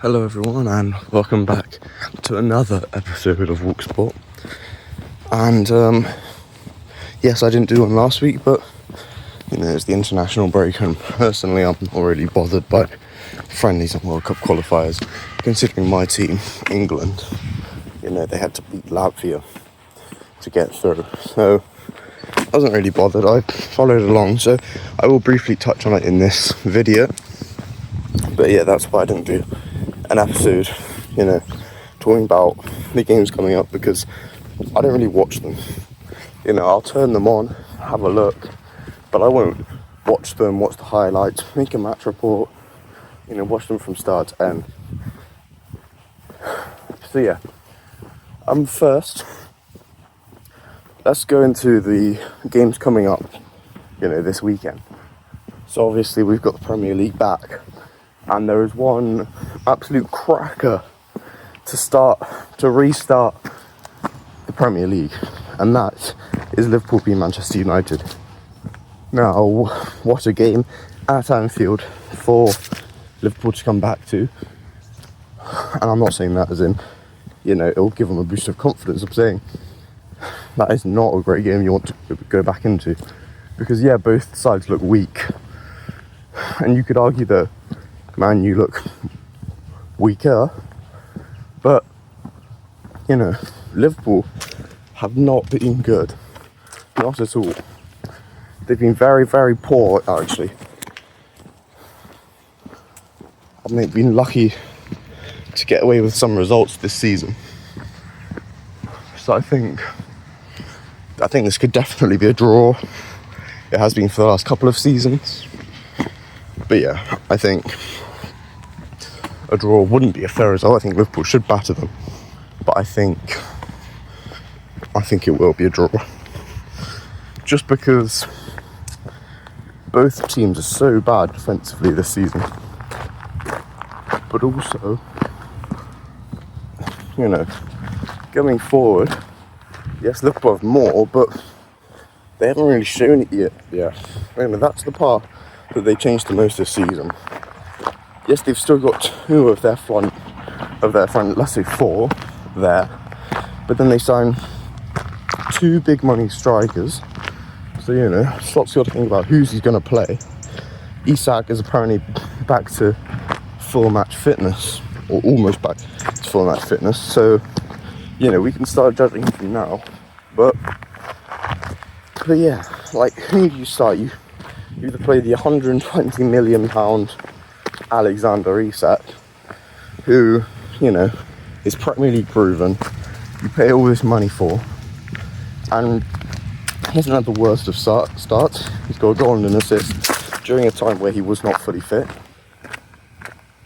Hello everyone and welcome back to another episode of Walk Sport. And yes, I didn't do one last week, but it's the international break, and personally I'm not really bothered by friendlies and World Cup qualifiers, considering my team, England, they had to beat Latvia to get through. So I wasn't really bothered. I followed along, so I will briefly touch on it in this video. But yeah, that's why I didn't do an episode, talking about the games coming up, because I don't really watch them. I'll turn them on, have a look, but I won't watch them, watch the highlights, make a match report, watch them from start to end. So yeah, first, let's go into the games coming up, this weekend. So obviously we've got the Premier League back, and there is one absolute cracker to restart the Premier League, and that is Liverpool v Manchester United. Now, what a game at Anfield for Liverpool to come back to. And I'm not saying that as in, it'll give them a boost of confidence. I'm saying that is not a great game you want to go back into, because yeah, both sides look weak, and you could argue that Man U look weaker, but Liverpool have not been good, not at all. They've been very, very poor, actually. And they've been lucky to get away with some results this season. So I think this could definitely be a draw. It has been for the last couple of seasons. But yeah, I think a draw wouldn't be a fair result. I think Liverpool should batter them, but I think it will be a draw, just because both teams are so bad defensively this season. But also, going forward, yes, Liverpool have more, but they haven't really shown it yet. Yeah, that's the part that they changed the most this season. Yes, they've still got two of their front, let's say four there, but then they signed two big money strikers. So, Slot's got to think about who's he's going to play. Isak is apparently back to full match fitness, or almost back to full match fitness. So, we can start judging him from now. But yeah, who do you start? You either play the £120 million Alexander Isak, who, is Premier League proven, you pay all this money for, and he hasn't had the worst of starts. He's got a goal and an assist during a time where he was not fully fit.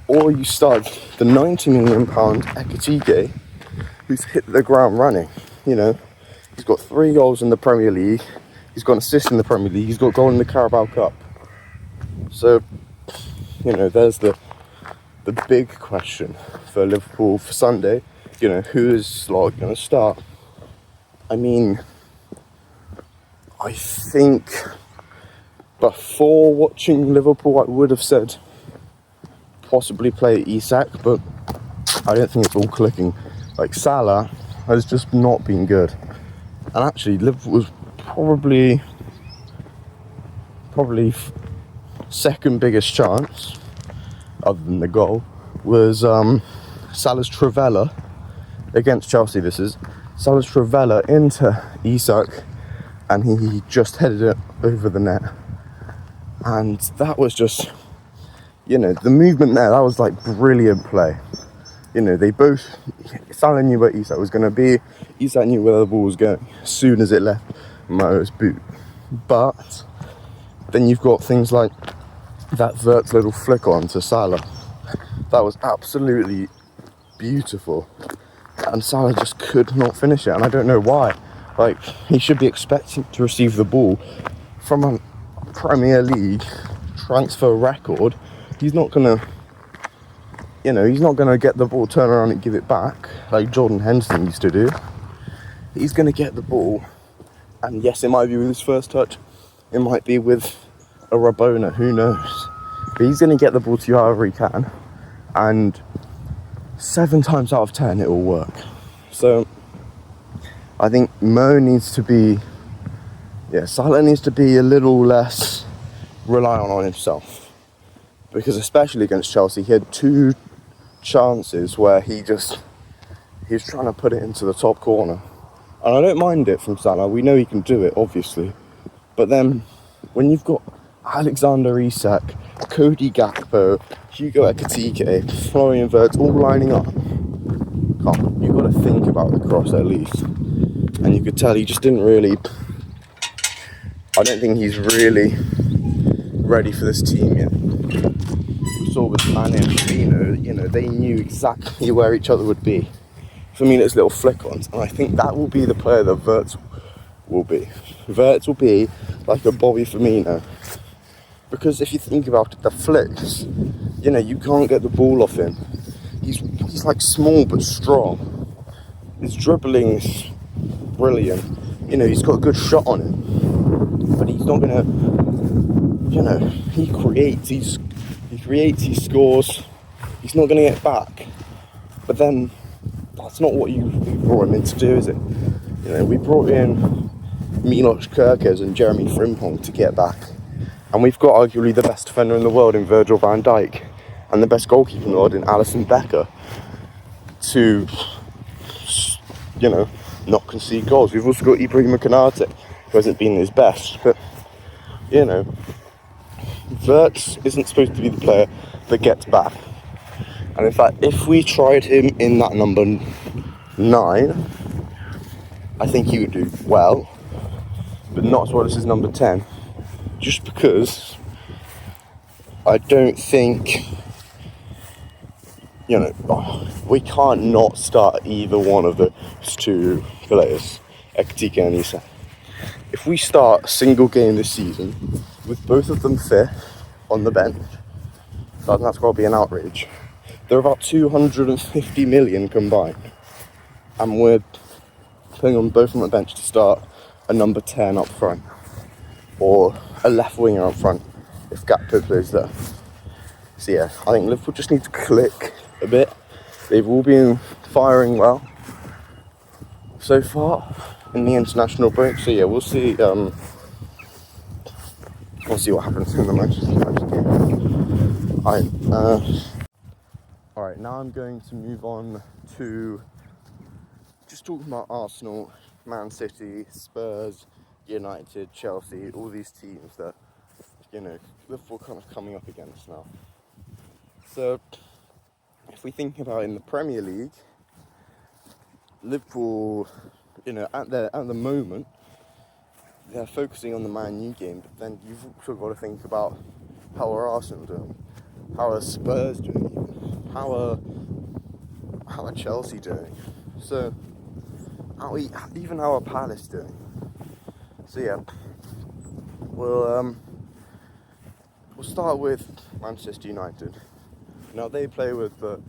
Or you start the £90 million Ekitike, who's hit the ground running. He's got 3 goals in the Premier League, he's got an assist in the Premier League, he's got a goal in the Carabao Cup. So, there's the big question for Liverpool for Sunday. Who is Slot going to start? I think before watching Liverpool, I would have said possibly play Isak, but I don't think it's all clicking. Salah has just not been good. And actually, Liverpool was probably second biggest chance, other than the goal, was Salah's Trivela against Chelsea. This is Salah's Trivela into Isak, and he just headed it over the net. And that was just, the movement there, that was brilliant play. They both, Salah knew where Isak was going to be, Isak knew where the ball was going as soon as it left Mo's boot. But then you've got things like that Vert's little flick on to Salah. That was absolutely beautiful. And Salah just could not finish it, and I don't know why. He should be expecting to receive the ball from a Premier League transfer record. He's not gonna, get the ball, turn around and give it back like Jordan Henderson used to do. He's gonna get the ball, and yes, it might be with his first touch, it might be with a Rabona, who knows. But he's gonna get the ball to you however he can, and 7 times out of 10 it will work. So I think Salah needs to be a little less reliant on himself, because especially against Chelsea he had 2 chances where he was trying to put it into the top corner, and I don't mind it from Salah. We know he can do it, obviously, but then when you've got Alexander Isak, Cody Gakpo, Hugo Ekitike, Florian Wirtz all lining up, you've got to think about the cross at least. And you could tell he just didn't really, I don't think he's really ready for this team yet. We saw with Mane and Firmino, they knew exactly where each other would be. Firmino's little flick-ons, and I think that will be the player that Wirtz will be. Wirtz will be like a Bobby Firmino. Because if you think about it, the flicks, you can't get the ball off him. He's like small but strong. His dribbling is brilliant. He's got a good shot on him. But he's not gonna, he creates, he scores. He's not gonna get back. But then, that's not what you brought him in to do, is it? We brought in Milos Kerkez and Jeremy Frimpong to get back. And we've got arguably the best defender in the world in Virgil van Dijk, and the best goalkeeper in the world in Alisson Becker, to, not concede goals. We've also got Ibrahima Konate, who hasn't been his best, but, Wirtz isn't supposed to be the player that gets back. And in fact, if we tried him in that number 9, I think he would do well, but not as well as his number 10. Just because I don't think, we can't not start either one of those 2 players, Ekitike and Isak. If we start a single game this season with both of them fit on the bench, that's got to be an outrage. They're about 250 million combined, and we're putting on both on the bench to start a number 10 up front, or a left winger up front if Gakpo plays there. So yeah, I think Liverpool just need to click a bit. They've all been firing well so far in the international break. So yeah, we'll see. We'll see what happens in the Manchester United game. Alright, now I'm going to move on to just talking about Arsenal, Man City, Spurs, United, Chelsea, all these teams that, Liverpool kind of coming up against now. So, if we think about in the Premier League, Liverpool, at the moment, they're focusing on the Man U game, but then you've also got to think about how are Arsenal doing, how are Spurs doing, how are Chelsea doing, so even how are Palace doing. So yeah, we'll start with Manchester United. Now they play with the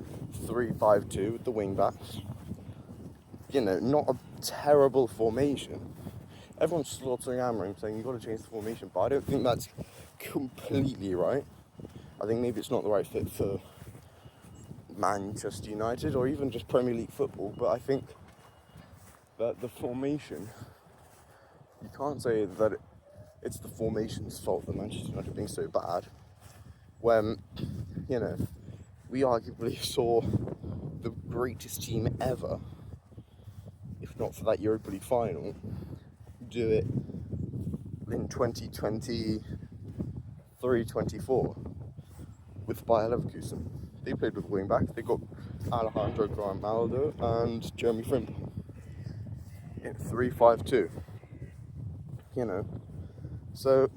3-5-2 with the wing backs. Not a terrible formation. Everyone's slaughtering Amorim saying you've got to change the formation, but I don't think that's completely right. I think maybe it's not the right fit for Manchester United or even just Premier League football, but I think that the formation, you can't say that it's the formation's fault that Manchester United being so bad when, we arguably saw the greatest team ever, if not for that Europa League final, do it in 2023-24 with Bayer Leverkusen. They played with wing backs. They got Alejandro Grimaldo and Jeremy Frimpong in 3-5-2. So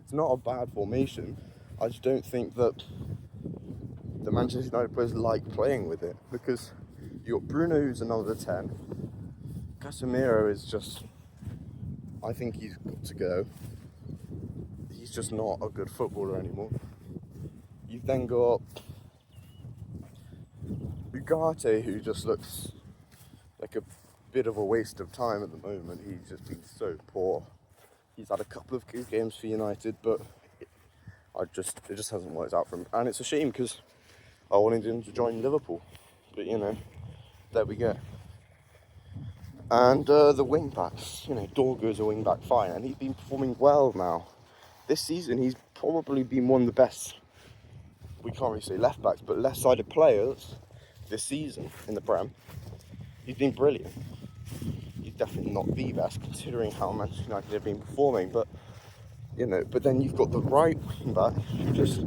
it's not a bad formation. I just don't think that the Manchester United players like playing with it, because you got Bruno, who's another 10. Casemiro is just, I think he's got to go. He's just not a good footballer anymore. You've then got Ugarte, who just looks like a bit of a waste of time at the moment. He's just been so poor. He's had a couple of good games for United, but it just hasn't worked out for him. And it's a shame, because I wanted him to join Liverpool, but there we go. And the wing backs, Dorgu's a wing back fine, and he's been performing well now. This season, he's probably been one of the best, we can't really say left backs, but left-sided players this season in the Prem. He's been brilliant. He's definitely not the best, considering how Manchester United have been performing, but then you've got the right wing back who just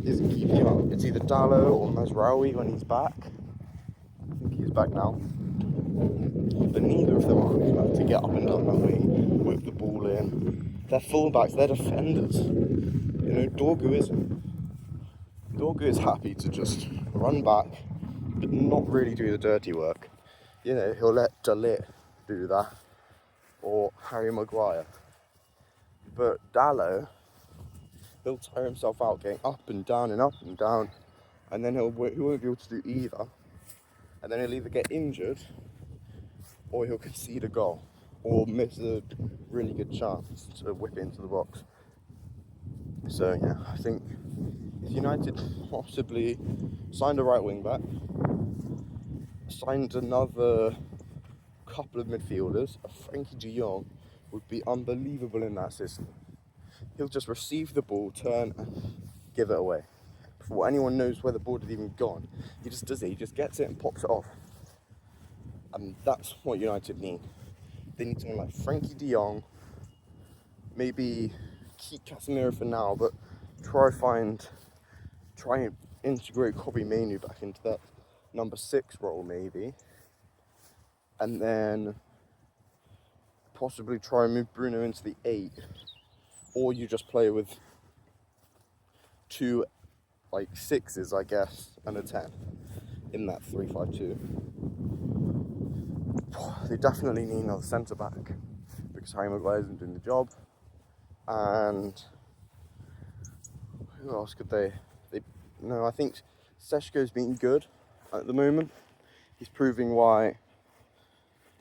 isn't keeping up. It's either Dallo or Mazraoui when he's back. I think he's back now. But neither of them are quick enough to get up and down that wing with the ball in. They're fullbacks, they're defenders. Dorgu isn't. Dorgu is happy to just run back, but not really do the dirty work. He'll let Dalit do that, or Harry Maguire. But Dallo, he'll tire himself out getting up and down, and then he won't be able to do either. And then he'll either get injured, or he'll concede a goal, or miss a really good chance to whip into the box. So yeah, I think if United possibly signed a right wing back, signed another couple of midfielders, a Frankie de Jong would be unbelievable in that system. He'll just receive the ball, turn and give it away. Before anyone knows where the ball has even gone, he just does it, he just gets it and pops it off. And that's what United need. They need someone like Frankie de Jong, maybe keep Casemiro for now, but try and integrate Kobbie Mainoo back into that number 6 role maybe, and then possibly try and move Bruno into the 8, or you just play with 2 6s, I guess, and a 10 in that 3-5-2. They definitely need another centre back because Harry Maguire isn't doing the job. And who else could they? I think Seshko's been good at the moment. He's proving why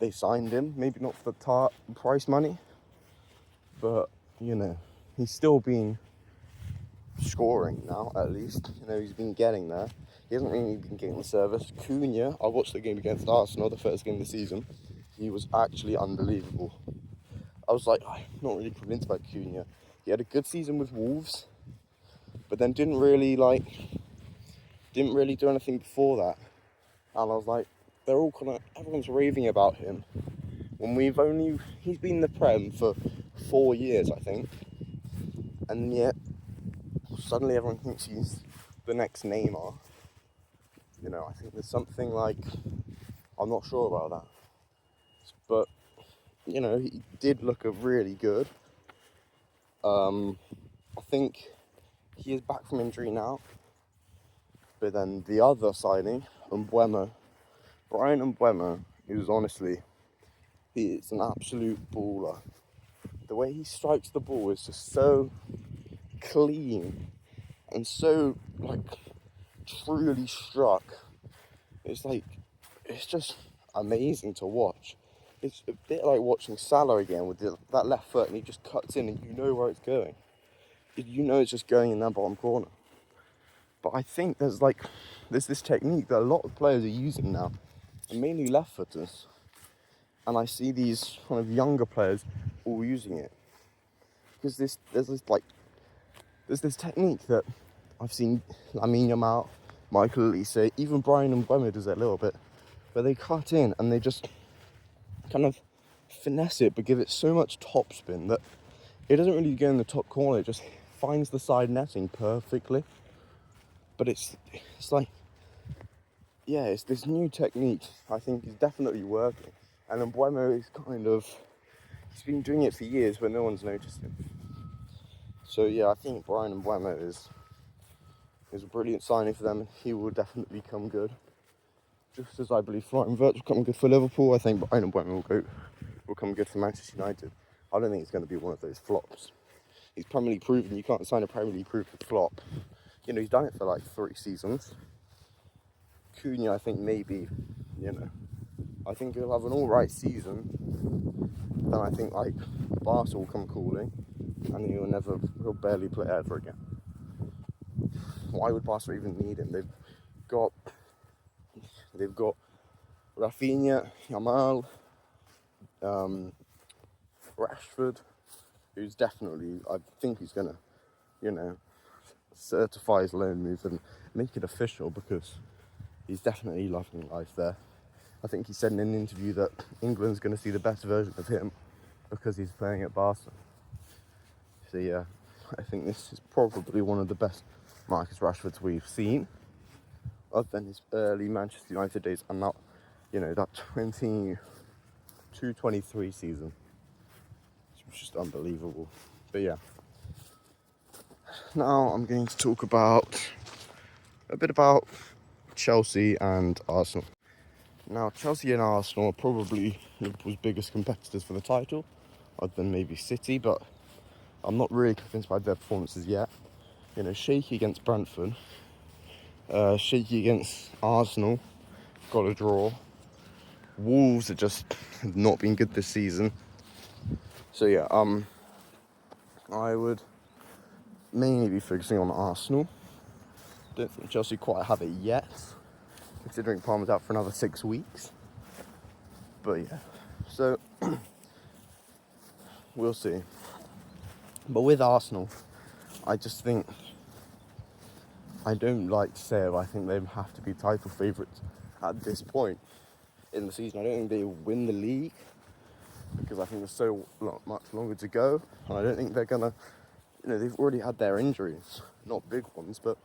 they signed him. Maybe not for the price money, but he's still been scoring now. At least he's been getting there. He hasn't really been getting the service. Cunha, I watched the game against Arsenal, the first game of the season. He was actually unbelievable. I was like, I'm not really convinced by Cunha. He had a good season with Wolves, but then didn't really do anything before that. And I was like, everyone's raving about him when he's been in the Prem for 4 years, I think, and yet suddenly everyone thinks he's the next Neymar. I think there's something I'm not sure about that, but he did look really good. I think he is back from injury now. But then the other signing, Brian Mbeumo, is honestly, he's an absolute baller. The way he strikes the ball is just so clean and so truly struck. It's just amazing to watch. It's a bit like watching Salah again with that left foot, and he just cuts in and you know where it's going. It's just going in that bottom corner. But I think there's this technique that a lot of players are using now, and mainly left footers. And I see these kind of younger players all using it. Because there's this technique that I've seen Lamine Yamal, Michael Olise, even Brian Mbeumo does it a little bit, where they cut in and they just kind of finesse it, but give it so much topspin that it doesn't really go in the top corner, it just finds the side netting perfectly. But it's this new technique I think is definitely working. And Mbeumo is he's been doing it for years but no one's noticed him. So yeah, I think Brian Mbeumo is a brilliant signing for them, and he will definitely come good. Just as I believe Florian Wirtz will come good for Liverpool, I think Brian Mbeumo will come good for Manchester United. I don't think it's going to be one of those flops. He's Premier League proven. You can't sign a Premier League proven flop. He's done it for 3 seasons. Cunha, I think maybe, I think he'll have an alright season. Then I think Barca will come calling, and he'll barely play ever again. Why would Barca even need him? They've got Rafinha, Yamal, Rashford, who's definitely, I think he's going to, certify his loan move and make it official, because he's definitely loving life there. I think he said in an interview that England's going to see the best version of him because he's playing at Barca. So yeah, I think this is probably one of the best Marcus Rashfords we've seen, other than his early Manchester United days and that, that 22-23 season. It was just unbelievable. But yeah, now I'm going to talk a bit about Chelsea and Arsenal. Now, Chelsea and Arsenal are probably Liverpool's biggest competitors for the title, other than maybe City, but I'm not really convinced by their performances yet. Shaky against Brentford, shaky against Arsenal, got a draw. Wolves are just not been good this season. So yeah, I would mainly be focusing on Arsenal. Don't think Chelsea quite have it yet, considering Palmer's out for another 6 weeks. But yeah, so we'll see. But with Arsenal, I just think, I don't like to say it, but I think they have to be title favourites at this point in the season. I don't think they will win the league, because I think there's so much longer to go, and I don't think they're gonna, they've already had their injuries, not big ones, but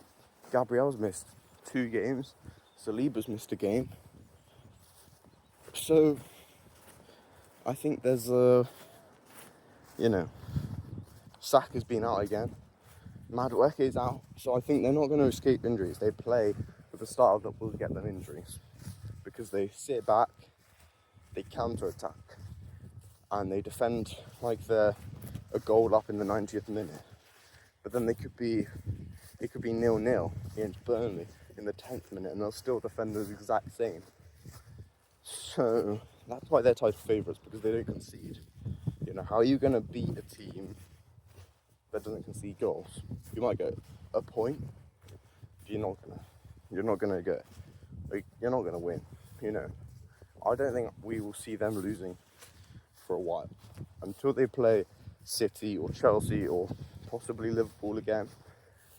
Gabriel's missed 2 games, Saliba's missed a game, so I think there's Saka's been out again, Madueke is out, so I think they're not going to escape injuries. They play with a style that will get them injuries, because they sit back, they counter-attack, and they defend like they're a goal up in the 90th minute. But then it could be 0-0 against Burnley in the 10th minute, and they'll still defend the exact same. So that's why they're title favourites, because they don't concede. How are you going to beat a team that doesn't concede goals? You might get a point, but you're not gonna win. I don't think we will see them losing for a while until they play City or Chelsea or possibly Liverpool again.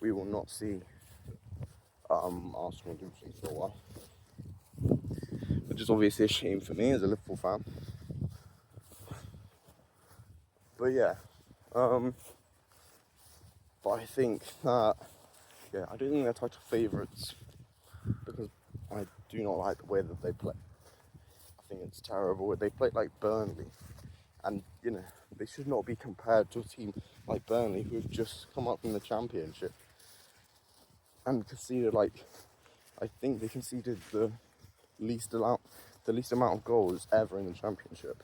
We will not see Arsenal losing for a while, which is obviously a shame for me as a Liverpool fan. But yeah, but I think that, I don't think they're title favourites, because I do not like the way that they play. I think it's terrible. They play like Burnley, and they should not be compared to a team like Burnley, who have just come up from the Championship and conceded, I think they conceded the least amount of goals ever in the Championship.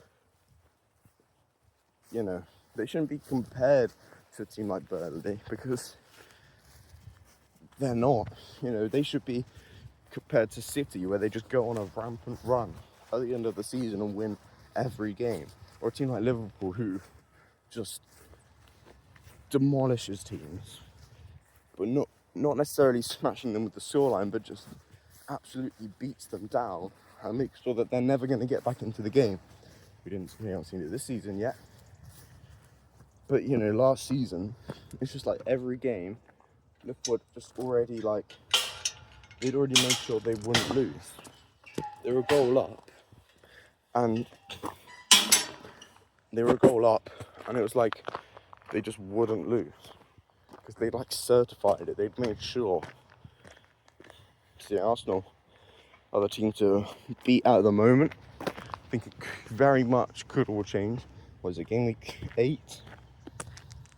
They shouldn't be compared to a team like Burnley, because they're not. They should be compared to City, where they just go on a rampant run at the end of the season and win every game. Or a team like Liverpool, who just demolishes teams, but not necessarily smashing them with the scoreline, but just absolutely beats them down and makes sure that they're never going to get back into the game. We haven't seen it this season yet, but last season it's just like every game Liverpool just already they'd already made sure they wouldn't lose. They were a goal up, and it was like they just wouldn't lose, because they certified it. They'd made sure. So Arsenal are the team to beat at the moment. I think it very much could all change. Was it game week 8?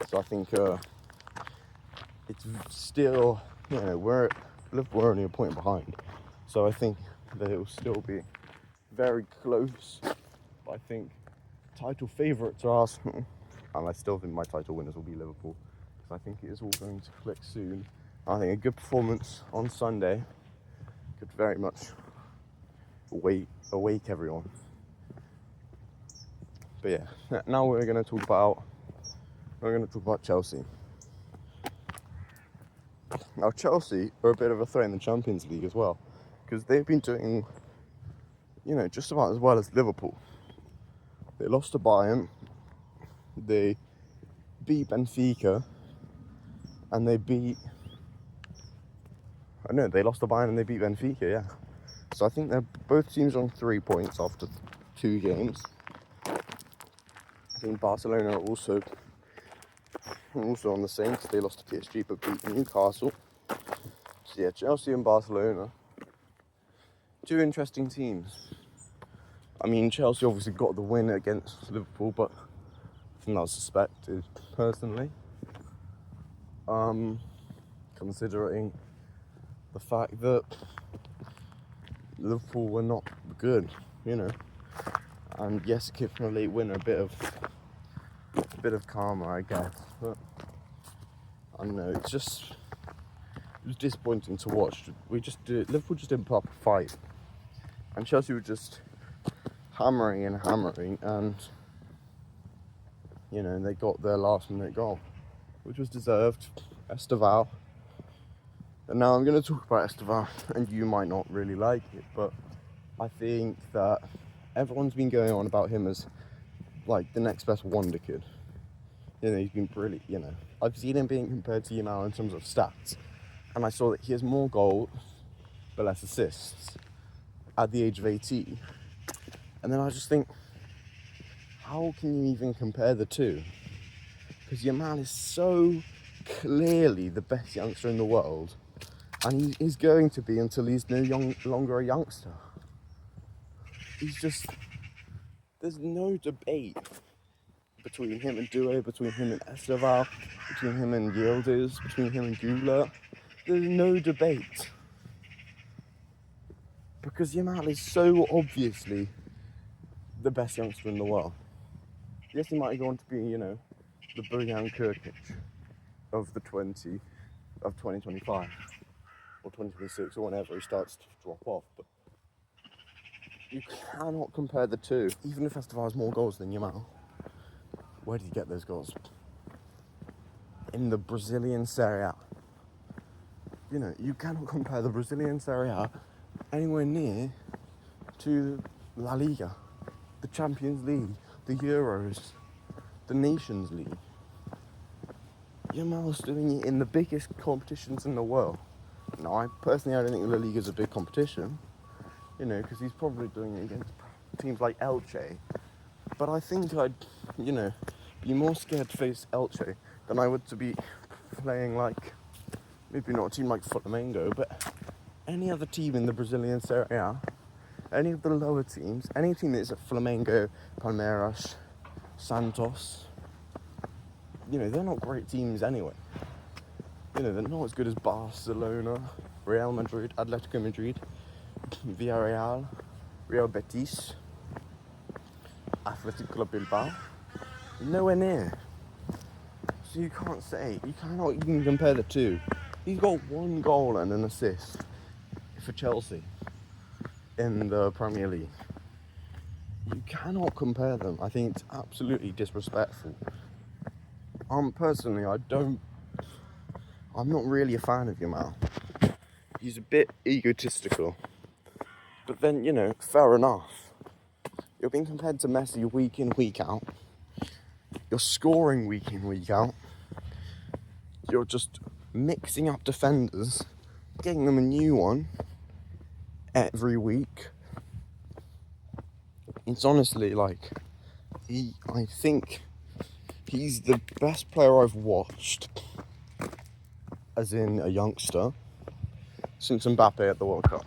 So I think it's still, Liverpool are only a point behind. So I think that it will still be very close. But I think title favourites are Arsenal, and I still think my title winners will be Liverpool, because I think it is all going to click soon. I think a good performance on Sunday could very much awake everyone. But yeah, now we're going to talk about Chelsea. Now Chelsea are a bit of a threat in the Champions League as well. because they've been doing, just about as well as Liverpool. They lost to Bayern, they beat Benfica, and they lost to Bayern and they beat Benfica, yeah. So I think they're both teams on 3 points after 2 games. I think Barcelona are also on the same, because they lost to PSG but beat Newcastle. So yeah, Chelsea and Barcelona, 2 interesting teams. I mean, Chelsea obviously got the win against Liverpool, but I think that was suspected, personally. Considering the fact that Liverpool were not good, and yes, it came from a late winner, a bit of karma, I guess. But I don't know, it was disappointing to watch. Liverpool just didn't put up a fight, and Chelsea were just hammering, and they got their last minute goal, which was deserved. Esteval. And now I'm going to talk about Esteval, and you might not really like it, but I think that everyone's been going on about him as like the next best wonder kid. He's been brilliant. I've seen him being compared to Yamal in terms of stats, and I saw that he has more goals but less assists at the age of 18. And then I just think, how can you even compare the two? Because Yamal is so clearly the best youngster in the world, and he is going to be until he's no longer a youngster. There's no debate between him and Doué, between him and Esteval, between him and Yildiz, between him and Gula. There's no debate. Because Yamal is so obviously the best youngster in the world. Yes, he might go on to be, the Bojan Kirkic of 2025 or 2026 or whenever he starts to drop off, but you cannot compare the two. Even if Esteval has more goals than Yamal, where did he get those goals? In the Brazilian Serie A. You cannot compare the Brazilian Serie A anywhere near to La Liga, the Champions League, the Euros, the Nations League. Yamal's doing it in the biggest competitions in the world. Now, I don't think La Liga is a big competition, because he's probably doing it against teams like Elche. But I think I'd, be more scared to face Elche than I would to be playing like, maybe not a team like Flamengo, but any other team in the Brazilian Serie A, any of the lower teams, any team that's at Flamengo, Palmeiras, Santos, they're not great teams anyway. They're not as good as Barcelona, Real Madrid, Atletico Madrid, Villarreal, Real Betis, Athletic Club Bilbao. Nowhere near. So you cannot even compare the two. He's got 1 goal and an assist for Chelsea in the Premier League. You cannot compare them. I think it's absolutely disrespectful. Personally, I'm not really a fan of Yamal. He's a bit egotistical. But then, fair enough. You're being compared to Messi week in, week out. You're scoring week in, week out. You're just mixing up defenders, getting them a new one every week. It's honestly like, I think he's the best player I've watched, as in a youngster, since Mbappe at the World Cup.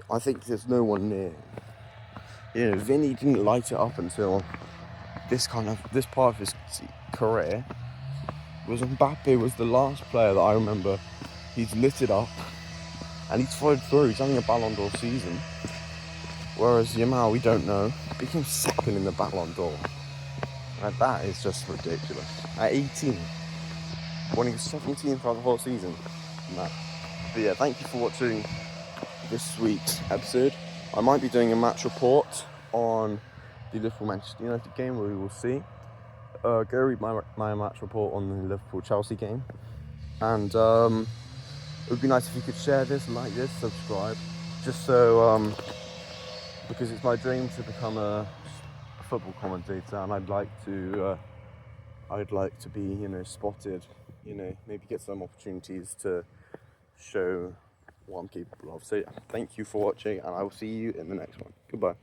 I think there's no one near. Vinny didn't light it up until this part of his career. Mbappe was the last player that I remember he's lit it up, and he's followed through. He's having a Ballon d'Or season. Whereas Yamal, we don't know, became second in the Ballon d'Or. And that is just ridiculous. At 18, winning 17th for the whole season. Nah. But yeah, thank you for watching this week's episode. I might be doing a match report on the Liverpool-Manchester United game, where we will see. Go read my match report on the Liverpool-Chelsea game. And It would be nice if you could share this, like this, subscribe, just so because it's my dream to become a football commentator, and I'd like to be, you know, spotted, you know, maybe get some opportunities to show what I'm capable of. So yeah, thank you for watching, and I will see you in the next one. Goodbye.